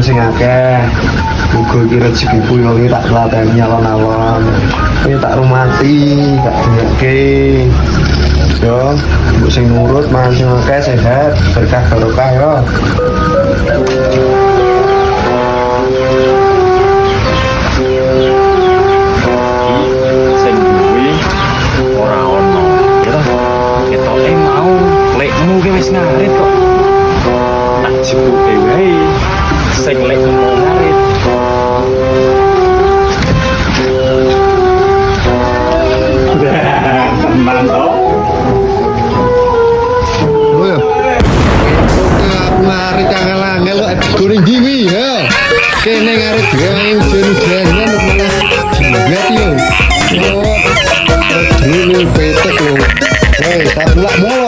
sing akeh. Muga iki rezekiku yo iki tak lateni alon-alon. Iki tak rumati, tak banyake. Yo, mbok sing nurut mangan sing akeh sehat, berkah barokah yo. Sing duwe ora ono. Ya toh, ketoke mau lekmu ki wis ngarit kok. Tak jibuke wae. Sing lek mau ngarit. Tenan toh. Oh ya. Aku ngarit angel-angel lo goreng diwi ya. Kene ngarit gawe ujen-ujenan malah jiwet yo. Oh. Dulu petek lo. Hei, tak pulak mau